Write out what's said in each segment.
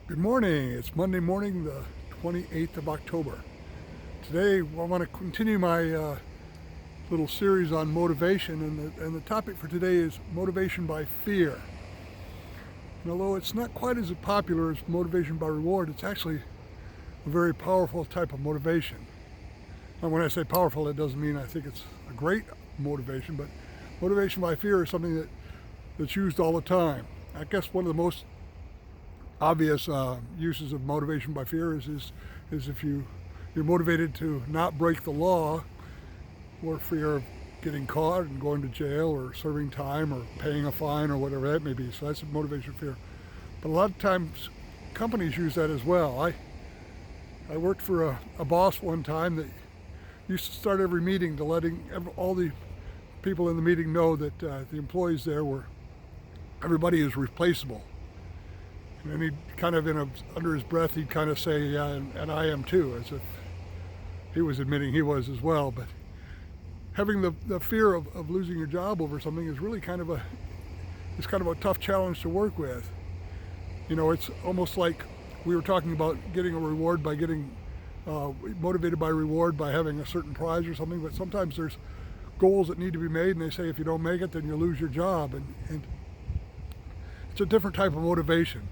Good morning. It's Monday morning, the 28th of October. Today, I want to continue my little series on motivation, and the topic for today is motivation by fear. And although it's not quite as popular as motivation by reward, it's actually a very powerful type of motivation. And when I say powerful, it doesn't mean I think it's a great motivation, but motivation by fear is something that's used all the time. I guess one of the most obvious uses of motivation by fear is if you're motivated to not break the law or fear of getting caught and going to jail or serving time or paying a fine or whatever that may be. So that's motivation fear. But a lot of times companies use that as well. I worked for a boss one time that used to start every meeting to letting all the people in the meeting know that the employees there everybody is replaceable. And he'd kind of, under his breath, he'd kind of say, yeah, and I am too, as if he was admitting he was as well. But having the fear of losing your job over something is really kind of a tough challenge to work with. You know, it's almost like we were talking about getting a reward by getting motivated by reward by having a certain prize or something, but sometimes there's goals that need to be made, and they say if you don't make it, then you lose your job. And it's a different type of motivation.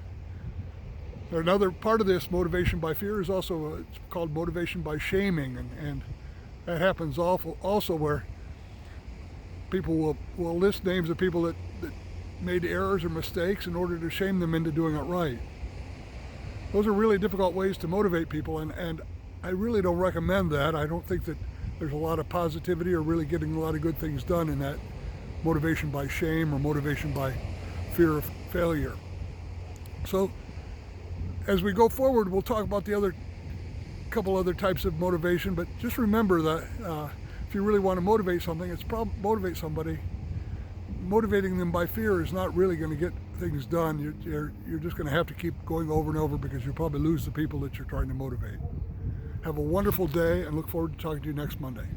Another part of this motivation by fear is also it's called motivation by shaming, and that happens also where people will list names of people that made errors or mistakes in order to shame them into doing it right. Those are really difficult ways to motivate people, and I really don't recommend that. I don't think that there's a lot of positivity or really getting a lot of good things done in that motivation by shame or motivation by fear of failure. So as we go forward, we'll talk about the couple other types of motivation, but just remember that if you really want to motivate something, motivate somebody. Motivating them by fear is not really going to get things done. You're just going to have to keep going over and over because you'll probably lose the people that you're trying to motivate. Have a wonderful day and look forward to talking to you next Monday.